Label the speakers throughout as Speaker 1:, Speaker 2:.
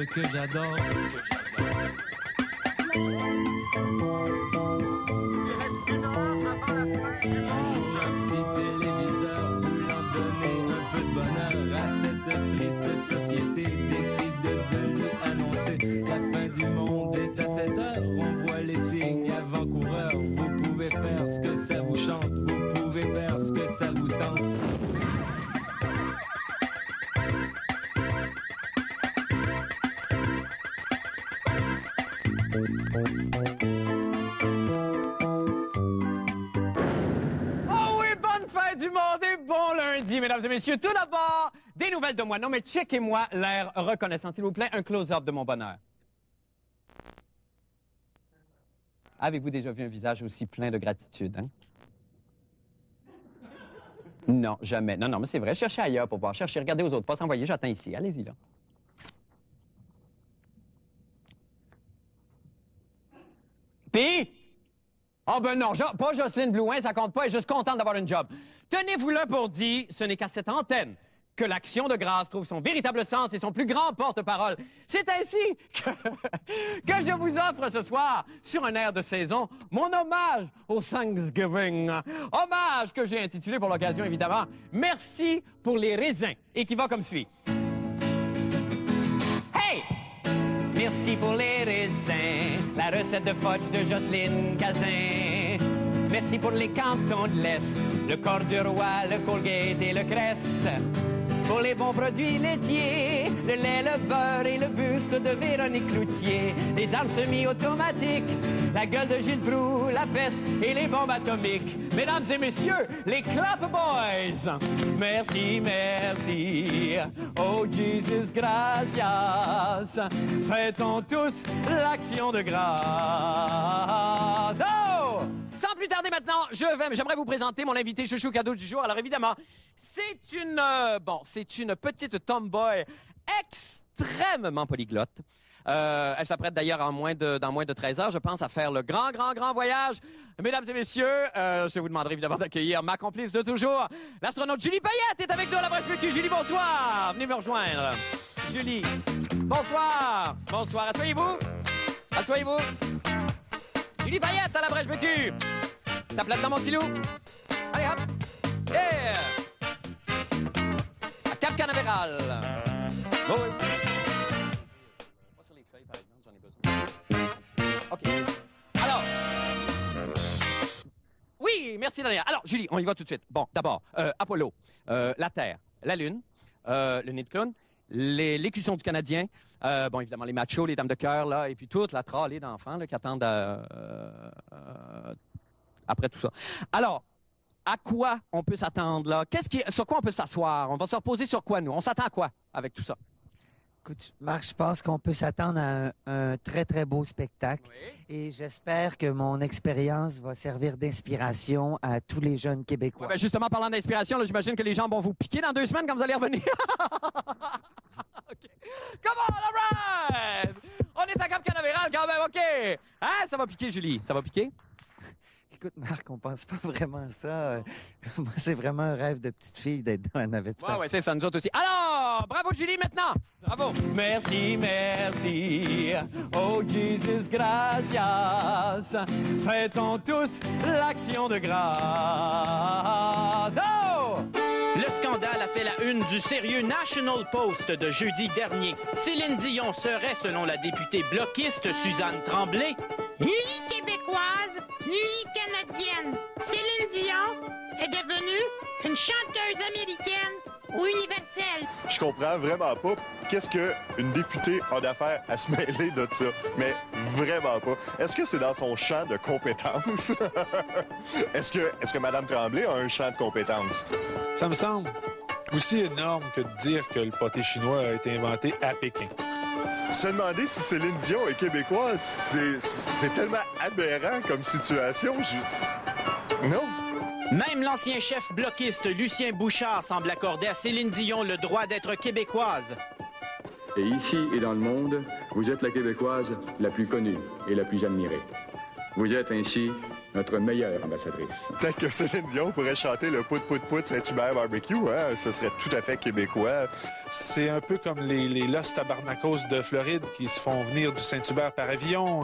Speaker 1: que j'adore. Un jour, un petit téléviseur voulant donner un peu de bonheur à cette triste société décide de lui annoncer la fin du monde est à 7 heures. On voit les signes avant-coureurs. Vous pouvez faire ce que ça vous chante. Vous pouvez faire ce que ça vous tente.
Speaker 2: Du monde et bon lundi, mesdames et messieurs. Tout d'abord, des nouvelles de moi. Non, mais checkez-moi l'air reconnaissant, s'il vous plaît. Un close-up de mon bonheur. Avez-vous déjà vu un visage aussi plein de gratitude, hein? Non, jamais. Non, mais c'est vrai. Cherchez ailleurs pour voir. Cherchez, regardez aux autres. Pas s'envoyer, j'attends ici. Allez-y, là. Puis... Oh ben non, pas Jocelyne Blouin, ça compte pas, elle est juste contente d'avoir une job. Tenez-vous-le pour dit, ce n'est qu'à cette antenne que l'action de grâce trouve son véritable sens et son plus grand porte-parole. C'est ainsi que je vous offre ce soir, sur un air de saison, mon hommage au Thanksgiving. Hommage que j'ai intitulé pour l'occasion, évidemment, « Merci pour les raisins » et qui va comme suit. Hey! Merci pour les raisins, la recette de fudge de Jocelyne Cazin. Merci pour les cantons de l'Est, le corps du roi, le Colgate et le Crest. Pour les bons produits laitiers, le lait, le beurre et le buste de Véronique Cloutier. Les armes semi-automatiques, la gueule de Gilles Proulx, la peste et les bombes atomiques. Mesdames et messieurs, les Clap Boys. Merci, merci. Oh Jesus, gracias. Fêtons tous l'action de grâce. Oh! Sans plus tarder maintenant, j'aimerais vous présenter mon invité chouchou cadeau du jour. Alors évidemment, c'est une petite tomboy extrêmement polyglotte. Elle s'apprête d'ailleurs dans moins de 13 heures, je pense, à faire le grand voyage. Mesdames et messieurs, je vous demanderai évidemment d'accueillir ma complice de toujours, l'astronaute Julie Payette est avec nous à la brèche PQ. Julie, bonsoir. Venez me rejoindre. Julie, bonsoir. Bonsoir. Asseyez-vous. Asseyez-vous. Julie Payette à la brèche PQ. Ta place dans mon stylo. Allez, hop. Yeah. À Cap Canaveral. Oh, oui. Pas sur les feuilles, par exemple, j'en ai besoin. OK. Alors. Oui, merci, Daniel. Alors, Julie, on y va tout de suite. Bon, d'abord, Apollo, la Terre, la Lune, le nid de clown, l'écusson du Canadien, bon, évidemment, les machos, les dames de cœur, là, et puis toute la tralée d'enfants là, qui attendent après tout ça. Alors, à quoi on peut s'attendre, là? Sur quoi on peut s'asseoir? On va se reposer sur quoi, nous? On s'attend à quoi avec tout ça?
Speaker 3: Écoute, Marc, je pense qu'on peut s'attendre à un très, très beau spectacle.
Speaker 2: Oui.
Speaker 3: Et j'espère que mon expérience va servir d'inspiration à tous les jeunes Québécois.
Speaker 2: Ouais, ben justement, parlant d'inspiration, là, j'imagine que les gens vont vous piquer dans 2 semaines quand vous allez revenir. OK. Come on, all right! On est à Cap Canaveral quand même, OK! Hein? Ça va piquer, Julie? Ça va piquer?
Speaker 3: Écoute, Marc, on pense pas vraiment ça. Moi, c'est vraiment un rêve de petite fille d'être dans la navette spatiale.
Speaker 2: Ouais, c'est ça, nous autres aussi. Alors, bravo, Julie, maintenant! Bravo! Merci, merci. Oh, Jesus, gracias. Fêtons tous l'action de grâce. Oh!
Speaker 4: Le scandale a fait la une du sérieux National Post de jeudi dernier. Céline Dion serait, selon la députée bloquiste Suzanne Tremblay,
Speaker 5: ni québécoise, ni canadienne. Céline Dion est devenue une chanteuse américaine ou universelle.
Speaker 6: Je comprends vraiment pas qu'est-ce qu'une députée a d'affaire à se mêler de ça. Mais vraiment pas. Est-ce que c'est dans son champ de compétences? Est-ce que Mme Tremblay a un champ de compétences?
Speaker 7: Ça me semble aussi énorme que de dire que le pâté chinois a été inventé à Pékin.
Speaker 6: Se demander si Céline Dion est québécoise, c'est tellement aberrant comme situation. Non.
Speaker 4: même l'ancien chef bloquiste Lucien Bouchard semble accorder à Céline Dion le droit d'être québécoise.
Speaker 8: Et ici et dans le monde, vous êtes la Québécoise la plus connue et la plus admirée. Vous êtes ainsi notre meilleure ambassadrice.
Speaker 6: Peut-être que Céline Dion pourrait chanter le Pout Pout Pout Saint-Hubert Barbecue, hein? Ce serait tout à fait québécois.
Speaker 7: C'est un peu comme les Los Tabarnakos de Floride qui se font venir du Saint-Hubert par avion.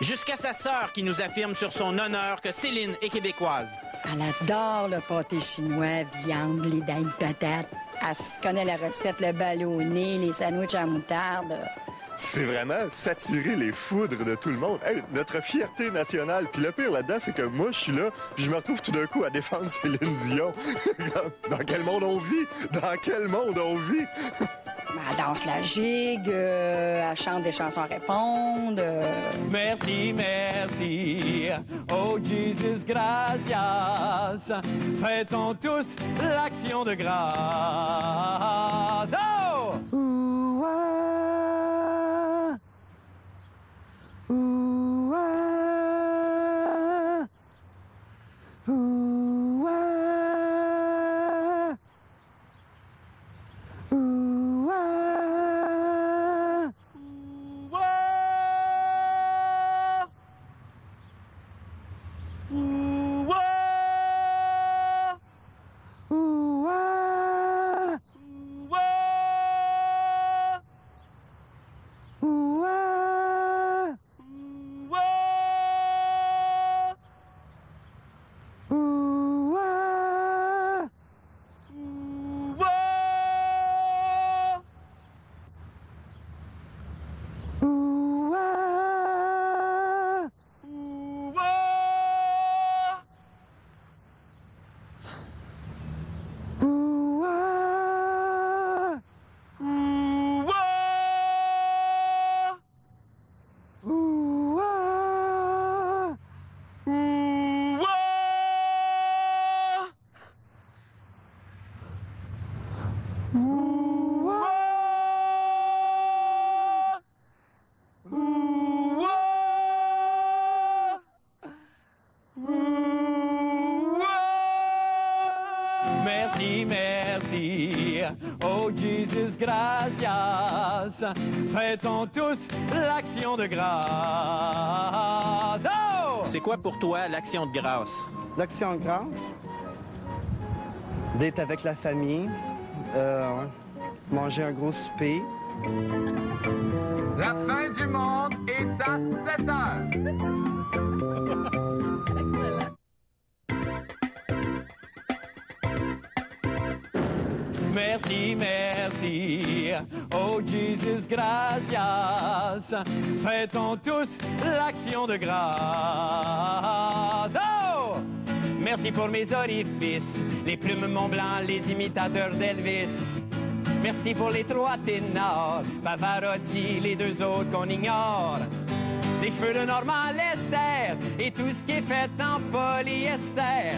Speaker 4: Jusqu'à sa sœur qui nous affirme sur son honneur que Céline est québécoise.
Speaker 9: Elle adore le pâté chinois, viande, les dents de patates. Elle se connaît la recette, le ballonné, les sandwichs à moutarde.
Speaker 6: C'est vraiment s'attirer les foudres de tout le monde. Hey, notre fierté nationale. Puis le pire là-dedans, c'est que moi, je suis là, puis je me retrouve tout d'un coup à défendre Céline Dion. Dans quel monde on vit? Dans quel monde on vit?
Speaker 9: Elle danse la gigue, elle chante des chansons à répondre.
Speaker 1: Merci, merci, oh Jesus, gracias. Fêtons tous l'action de grâce. Oh!
Speaker 3: Ouah! Ouah! Ouah!
Speaker 1: Merci, merci, oh Jesus, gracias. Fêtons tous l'action de grâce. Oh!
Speaker 4: C'est quoi pour toi l'action de grâce?
Speaker 10: L'action de grâce, d'être avec la famille, manger un gros souper.
Speaker 1: La fin du monde est à 7 heures. Merci, merci, oh Jesus, gracias. Fêtons tous l'action de grâce. Oh! Merci pour mes orifices, les plumes Mont-Blanc, les imitateurs d'Elvis. Merci pour les 3 ténors, Pavarotti, les 2 autres qu'on ignore. Les cheveux de Normand Lester et tout ce qui est fait en polyester.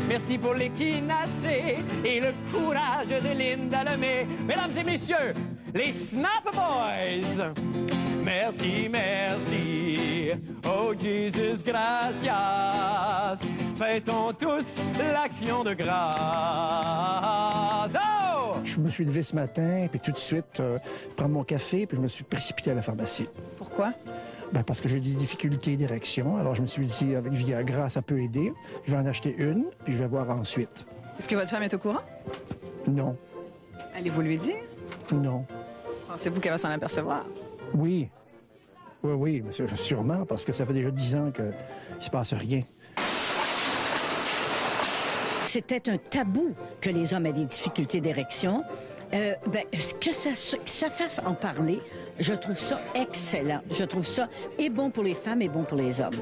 Speaker 1: Merci pour l'équinacée et le courage de Linda Lemay. Mesdames et messieurs, les Snap Boys. Merci, merci, oh Jesus, gracias. Fêtons tous l'action de grâce. Oh!
Speaker 11: Je me suis levé ce matin, puis tout de suite, prendre mon café, puis je me suis précipité à la pharmacie.
Speaker 12: Pourquoi?
Speaker 11: Ben parce que j'ai des difficultés d'érection. Alors, je me suis dit, avec Viagra, ça peut aider. Je vais en acheter une, puis je vais voir ensuite.
Speaker 12: Est-ce que votre femme est au courant?
Speaker 11: Non.
Speaker 12: Allez-vous lui dire?
Speaker 11: Non.
Speaker 12: Pensez-vous qu'elle va s'en apercevoir?
Speaker 11: Oui. Oui, mais sûrement, parce que ça fait déjà 10 ans qu'il ne se passe rien.
Speaker 9: C'était un tabou que les hommes aient des difficultés d'érection. Que ça se fasse en parler, je trouve ça excellent. Je trouve ça et bon pour les femmes et bon pour les hommes.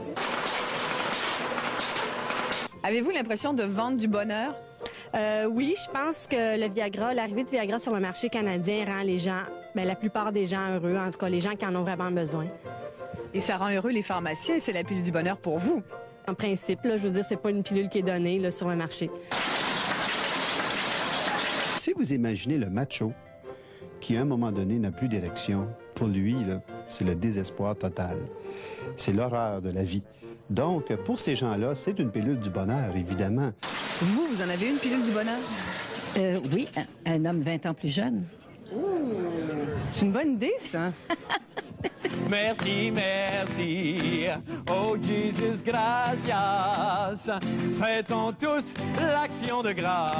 Speaker 12: Avez-vous l'impression de vendre du bonheur?
Speaker 13: Oui, je pense que le Viagra, l'arrivée du Viagra sur le marché canadien rend les gens, la plupart des gens heureux, en tout cas les gens qui en ont vraiment besoin.
Speaker 12: Et ça rend heureux les pharmaciens, c'est la pilule du bonheur pour vous?
Speaker 13: En principe, là, je veux dire, c'est pas une pilule qui est donnée là, sur le marché.
Speaker 14: Si vous imaginez le macho qui, à un moment donné, n'a plus d'érection, pour lui, c'est le désespoir total. C'est l'horreur de la vie. Donc, pour ces gens-là, c'est une pilule du bonheur, évidemment.
Speaker 12: Vous en avez une pilule du bonheur?
Speaker 9: Oui, un homme 20 ans plus jeune.
Speaker 12: C'est une bonne idée, ça.
Speaker 1: Merci, merci, oh Jesus, gracias. Fêtons tous l'action de grâce.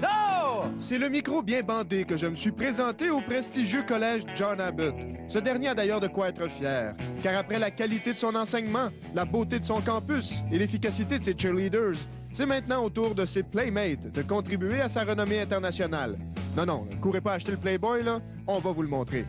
Speaker 1: Oh!
Speaker 15: C'est le micro bien bandé que je me suis présenté au prestigieux collège John Abbott. Ce dernier a d'ailleurs de quoi être fier, car après la qualité de son enseignement, la beauté de son campus et l'efficacité de ses cheerleaders, c'est maintenant au tour de ses playmates de contribuer à sa renommée internationale. Non, ne courez pas acheter le Playboy, là, on va vous le montrer.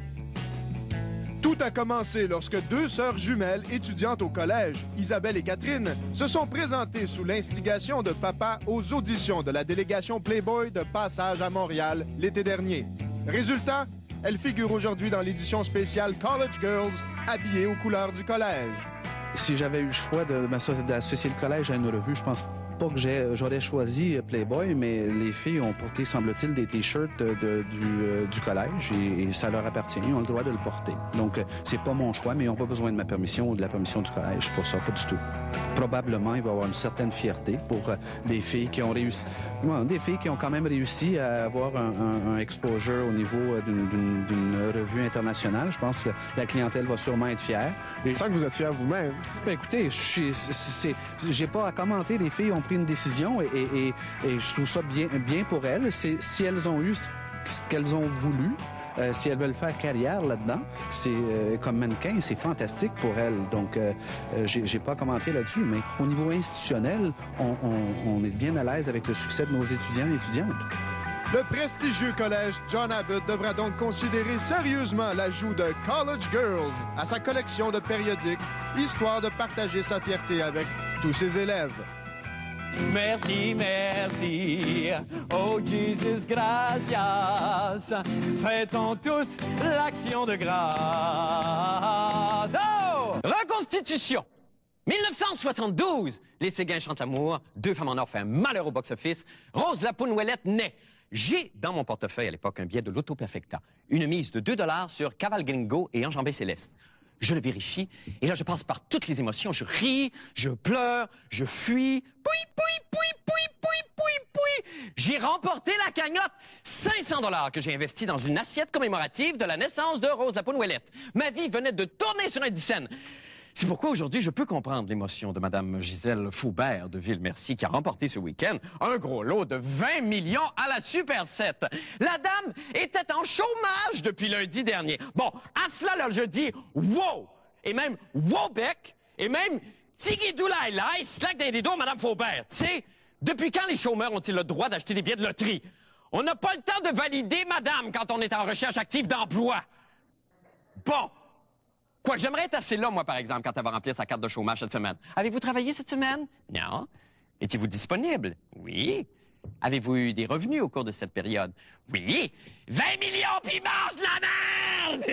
Speaker 15: Tout a commencé lorsque deux sœurs jumelles étudiantes au collège, Isabelle et Catherine, se sont présentées sous l'instigation de papa aux auditions de la délégation Playboy de passage à Montréal l'été dernier. Résultat, elles figurent aujourd'hui dans l'édition spéciale College Girls, habillées aux couleurs du collège.
Speaker 16: Si j'avais eu le choix d'associer le collège à une revue, je pense pas que j'aurais choisi Playboy, mais les filles ont porté, semble-t-il, des T-shirts du collège et ça leur appartient. Ils ont le droit de le porter. Donc, c'est pas mon choix, mais ils n'ont pas besoin de ma permission ou de la permission du collège pour ça, pas du tout. Probablement, il va y avoir une certaine fierté pour des filles qui ont réussi, des filles qui ont quand même réussi à avoir un exposure au niveau d'une revue internationale. Je pense que la clientèle va sûrement être fière.
Speaker 15: Je sens que vous êtes fier vous-même.
Speaker 16: Ben, écoutez, j'ai pas à commenter. Les filles ont pris une décision et je trouve ça bien pour elles. Si elles ont eu ce qu'elles ont voulu, si elles veulent faire carrière là-dedans, c'est comme mannequin, c'est fantastique pour elles. Donc, j'ai pas commenté là-dessus, mais au niveau institutionnel, on est bien à l'aise avec le succès de nos étudiants et étudiantes.
Speaker 15: Le prestigieux collège John Abbott devra donc considérer sérieusement l'ajout de College Girls à sa collection de périodiques, histoire de partager sa fierté avec tous ses élèves.
Speaker 1: Merci, merci, oh Jesus, gracias. Fêtons tous l'action de grâce. Oh!
Speaker 2: Reconstitution 1972, les Séguins chantent l'amour, Deux femmes en or fait un malheur au box-office, Rose la Poune-Ouellette naît. J'ai dans mon portefeuille à l'époque un billet de l'Auto Perfecta, une mise de 2 $ sur Cavalgringo et Enjambée Céleste. Je le vérifie, et là je passe par toutes les émotions, je ris, je pleure, je fuis, j'ai remporté la cagnotte, 500 $ que j'ai investi dans une assiette commémorative de la naissance de Rose la Poune-Ouellette. Ma vie venait de tourner sur un dixaine. C'est pourquoi aujourd'hui, je peux comprendre l'émotion de Mme Gisèle Faubert de Ville-Merci qui a remporté ce week-end un gros lot de 20 millions à la Super 7. La dame était en chômage depuis lundi dernier. Bon, à cela, là, je dis wow! Et même wow-bec! Et même tigidou-lai-lai, slack d'un des dos, Mme Faubert. Tu sais, depuis quand les chômeurs ont-ils le droit d'acheter des billets de loterie? On n'a pas le temps de valider, madame, quand on est en recherche active d'emploi. Bon. Quoique j'aimerais être assez là, moi, par exemple, quand elle va remplir sa carte de chômage cette semaine. Avez-vous travaillé cette semaine? Non. Étiez-vous disponible? Oui. Avez-vous eu des revenus au cours de cette période? Oui. 20 millions, puis mange de la merde!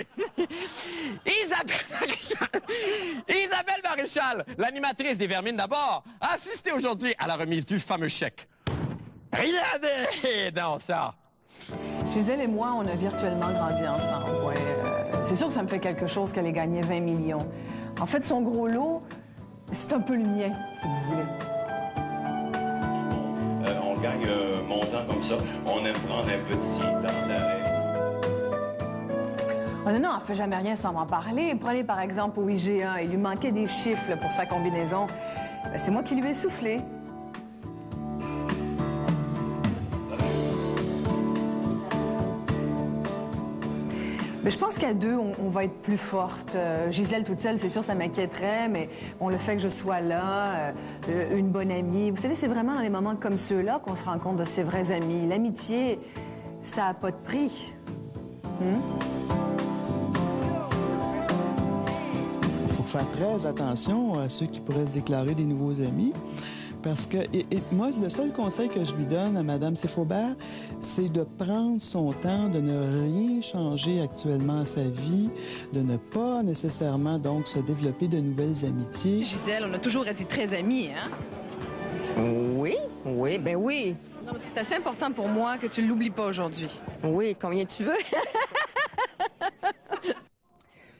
Speaker 2: Isabelle Maréchal, l'animatrice des Vermines d'abord, a assisté aujourd'hui à la remise du fameux chèque. Regardez dans ça!
Speaker 12: Gisèle et moi, on a virtuellement grandi ensemble, ouais. C'est sûr que ça me fait quelque chose qu'elle ait gagné 20 millions. En fait, son gros lot, c'est un peu le mien, si vous voulez.
Speaker 17: On gagne un montant comme ça. On aime prendre un petit temps d'arrêt.
Speaker 12: Oh non, elle fait jamais rien sans m'en parler. Prenez par exemple au IGA, il lui manquait des chiffres là, pour sa combinaison. C'est moi qui lui ai soufflé. Mais je pense qu'à deux, on va être plus forte. Gisèle toute seule, c'est sûr, ça m'inquiéterait, mais bon, le fait que je sois là, une bonne amie. Vous savez, c'est vraiment dans les moments comme ceux-là qu'on se rend compte de ses vrais amis. L'amitié, ça n'a pas de prix.
Speaker 18: Il faut faire très attention à ceux qui pourraient se déclarer des nouveaux amis. Parce que, moi, le seul conseil que je lui donne à Mme Faubert, c'est de prendre son temps, de ne rien changer actuellement à sa vie, de ne pas nécessairement, donc, se développer de nouvelles amitiés.
Speaker 12: Gisèle, on a toujours été très amis, hein?
Speaker 19: Oui, ben oui.
Speaker 12: Non, mais c'est assez important pour moi que tu ne l'oublies pas aujourd'hui.
Speaker 19: Oui, combien tu veux?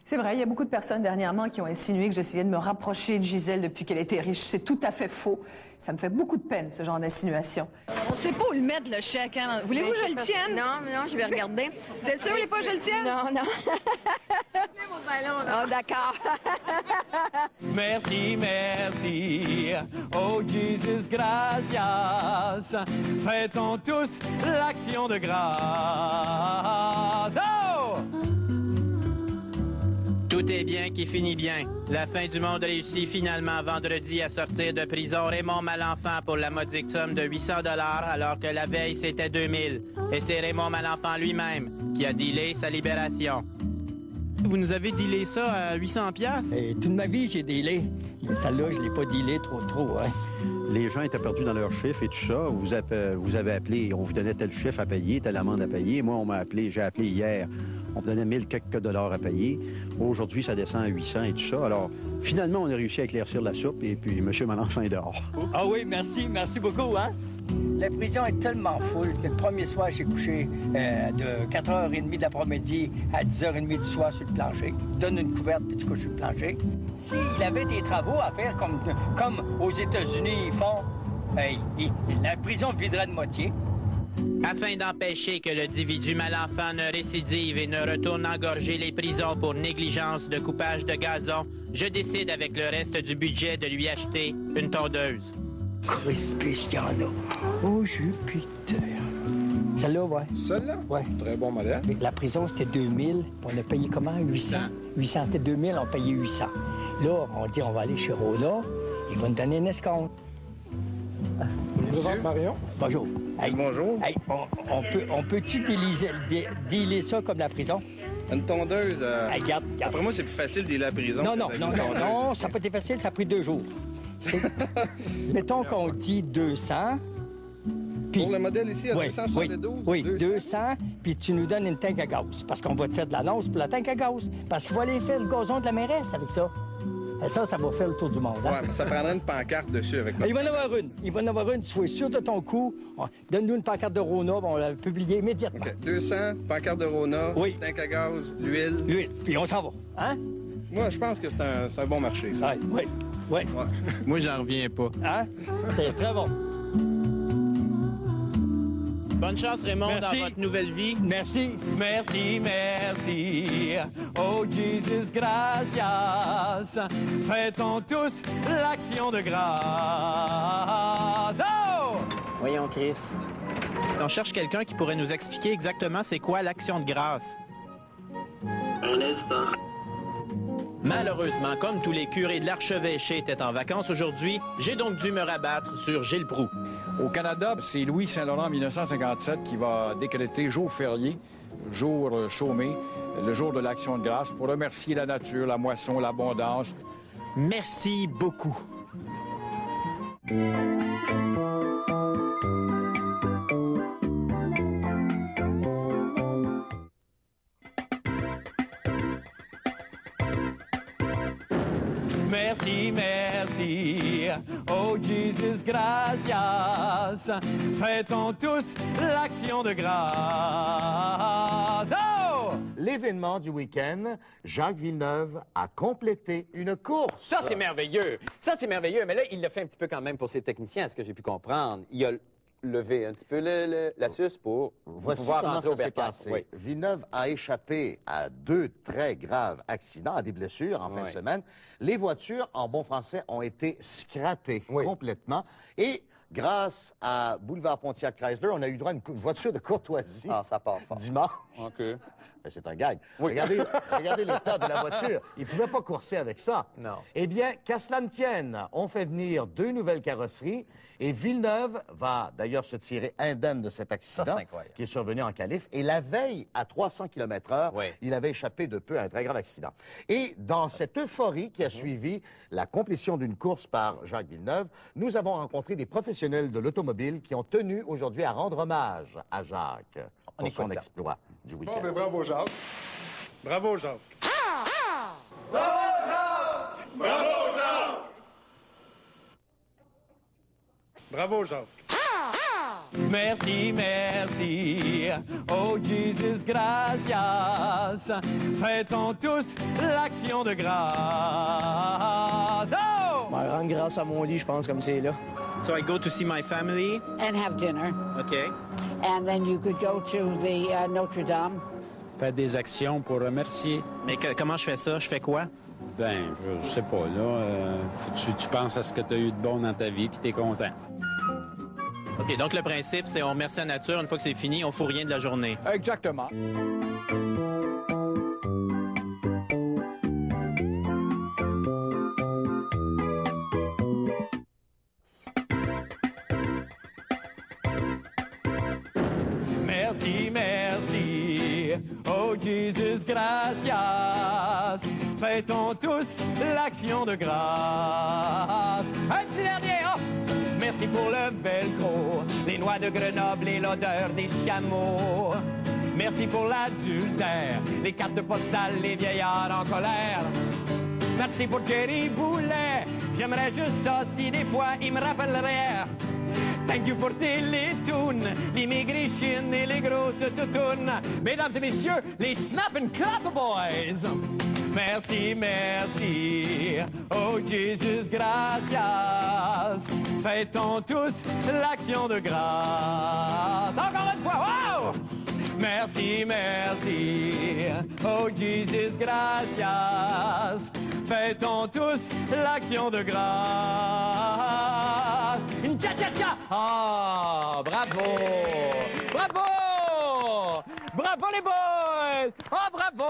Speaker 12: C'est vrai, il y a beaucoup de personnes dernièrement qui ont insinué que j'essayais de me rapprocher de Gisèle depuis qu'elle était riche. C'est tout à fait faux. Ça me fait beaucoup de peine, ce genre d'insinuation.
Speaker 20: On sait pas où le mettre, le chèque. Hein? Voulez-vous que je le tienne?
Speaker 21: Non, je vais regarder.
Speaker 20: Vous êtes sûr, vous voulez pas que je le tienne?
Speaker 21: Non. Oh, d'accord.
Speaker 1: Merci, merci. Oh, Jesus, gracias. Fêtons tous l'action de grâce. Oh!
Speaker 4: Tout est bien qui finit bien. La fin du monde réussit finalement vendredi à sortir de prison Raymond Malenfant pour la modique somme de 800 $ alors que la veille c'était 2000. Et c'est Raymond Malenfant lui-même qui a dealé sa libération. Vous nous avez dealé ça à 800 $?
Speaker 22: Toute ma vie, j'ai dealé. Mais celle-là, je l'ai pas dealé trop. Hein.
Speaker 14: Les gens étaient perdus dans leurs chiffres et tout ça. Vous avez appelé, on vous donnait tel chiffre à payer, telle amende à payer. Moi, j'ai appelé hier. On me donnait 1000 quelques dollars à payer. Aujourd'hui, ça descend à 800 et tout ça. Alors, finalement, on a réussi à éclaircir la soupe et puis M. Malenfant est dehors.
Speaker 22: Ah oui, merci beaucoup, hein? La prison est tellement full que le premier soir, j'ai couché de 4h30 de l'après-midi à 10h30 du soir sur le plancher. Tu donnes une couverte puis tu couches sur le plancher. S'il avait des travaux à faire comme aux États-Unis ils font, la prison viderait de moitié.
Speaker 4: Afin d'empêcher que le individu Malenfant ne récidive et ne retourne engorger les prisons pour négligence de coupage de gazon, je décide avec le reste du budget de lui acheter une tondeuse.
Speaker 22: Crispus, il y en a. Oh, Jupiter. Celle-là, ouais.
Speaker 7: Celle-là?
Speaker 22: Ouais.
Speaker 7: Très bon modèle.
Speaker 22: Mais la prison, c'était 2000. On a payé comment? 800. 800. C'était 2000, on payait 800. Là, on dit, on va aller chez Rona. Il va nous donner un escompte.
Speaker 7: Bonjour, Marion.
Speaker 22: Bonjour. Hey,
Speaker 7: bonjour.
Speaker 22: Hey, on peut-tu dealer ça comme la prison?
Speaker 23: Une tondeuse,
Speaker 22: Hey, regarde.
Speaker 23: Après moi, c'est plus facile de dealer la prison.
Speaker 22: Non, ça n'a pas été facile, ça a pris 2 jours. Mettons qu'on dit 200. Puis,
Speaker 23: pour le modèle ici, à 272?
Speaker 22: Oui, 200, puis tu nous donnes une tank à gaz. Parce qu'on va te faire de l'annonce pour la tank à gaz. Parce qu'il va aller faire le gazon de la mairesse avec ça. Et ça va faire le tour du monde. Hein?
Speaker 23: Ouais, mais ça prendrait une pancarte dessus avec
Speaker 22: Il va en avoir une. Sois sûr de ton coup. Donne-nous une pancarte de Rona, on va la publier immédiatement.
Speaker 23: OK. 200, pancarte de Rona, tank à gaz, l'huile.
Speaker 22: L'huile, puis on s'en va. Hein?
Speaker 23: Moi, je pense que c'est un bon marché, ça.
Speaker 22: Oui.
Speaker 23: Moi, j'en reviens pas.
Speaker 22: Hein? C'est très bon.
Speaker 4: Bonne chance, Raymond, dans votre nouvelle vie.
Speaker 22: Merci.
Speaker 1: Oh, Jesus, gracias. Fêtons tous l'action de grâce. Oh!
Speaker 4: Voyons, Chris. On cherche quelqu'un qui pourrait nous expliquer exactement c'est quoi l'action de grâce.
Speaker 17: Un instant.
Speaker 4: Malheureusement, comme tous les curés de l'archevêché étaient en vacances aujourd'hui, j'ai donc dû me rabattre sur Gilles Proulx.
Speaker 24: Au Canada, c'est Louis Saint-Laurent, 1957, qui va décréter jour férié, jour chômé, le jour de l'Action de grâce, pour remercier la nature, la moisson, l'abondance.
Speaker 4: Merci beaucoup.
Speaker 1: Merci. Oh, Jesus, gracias. Fêtons tous l'action de grâce. Oh!
Speaker 25: L'événement du week-end, Jacques Villeneuve a complété une course.
Speaker 2: Ça, c'est merveilleux. Mais là, il l'a fait un petit peu quand même pour ses techniciens, à ce que j'ai pu comprendre. Il a levé un petit peu la suce pour pouvoir rentrer au Berghain.
Speaker 25: Oui. Villeneuve a échappé à 2 très graves accidents, à des blessures en fin de semaine. Les voitures, en bon français, ont été scrappées complètement. Et grâce à Boulevard Pontiac Chrysler, on a eu droit à une voiture de courtoisie.
Speaker 2: Ah, ça part fort.
Speaker 25: Dimanche.
Speaker 2: OK.
Speaker 25: C'est un gag. Regardez l'état de la voiture. Il ne pouvait pas courser avec ça.
Speaker 2: Non.
Speaker 25: Eh bien, qu'à cela ne tienne, on fait venir 2 nouvelles carrosseries et Villeneuve va d'ailleurs se tirer indemne de cet accident qui est survenu en Calife. Et la veille, à 300 km/h, il avait échappé de peu à un très grave accident. Et dans cette euphorie qui a suivi la complétion d'une course par Jacques Villeneuve, nous avons rencontré des professionnels de l'automobile qui ont tenu aujourd'hui à rendre hommage à Jacques pour son exploit du week-end.
Speaker 23: Bon, ben, bravo, Jacques. Bravo, Jacques.
Speaker 1: Bravo, Jacques!
Speaker 23: Bravo, Jacques! Bravo, Jacques.
Speaker 1: Merci, merci, oh Jesus, gracias. Fêtons tous l'action de grâce. Oh!
Speaker 3: Ben, rendre grâce à mon lit, je pense, comme c'est là.
Speaker 4: So I go to see my family.
Speaker 5: And have dinner.
Speaker 4: Okay.
Speaker 5: And then you could go to the Notre Dame.
Speaker 6: Faire des actions pour remercier.
Speaker 4: Mais comment je fais ça? Je fais quoi?
Speaker 6: Ben, je sais pas, là. Faut que tu penses à ce que tu as eu de bon dans ta vie, puis tu es content.
Speaker 4: OK, donc le principe, c'est on remercie la nature. Une fois que c'est fini, on ne fout rien de la journée.
Speaker 22: Exactement.
Speaker 1: Merci, merci, oh Jesus, gracias. Fêtons tous l'action de grâce. Un petit dernier, oh! Merci pour le velcro, les noix de Grenoble et l'odeur des chameaux. Merci pour l'adultère, les cartes postales, les vieillards en colère. Merci pour Jerry Boulet, j'aimerais juste ça si des fois il me rappellerait. Thank you pour Télétoon, l'immigration et les grosses toutounes. Mesdames et messieurs, les Snap and Clap Boys. Merci, merci, oh Jesus, gracias. Fêtons tous l'action de grâce. Encore une fois, wow! Merci, merci, oh Jesus, gracias. Fêtons tous l'action de grâce. Une cha-cha-cha! Ah, bravo! Bravo! Bravo les boys! Oh, bravo!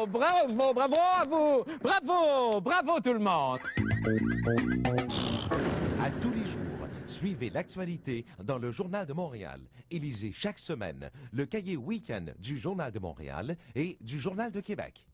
Speaker 1: Bravo, bravo à vous! Bravo! Bravo tout le monde!
Speaker 8: À tous les jours, suivez l'actualité dans le Journal de Montréal et lisez chaque semaine le cahier week-end du Journal de Montréal et du Journal de Québec.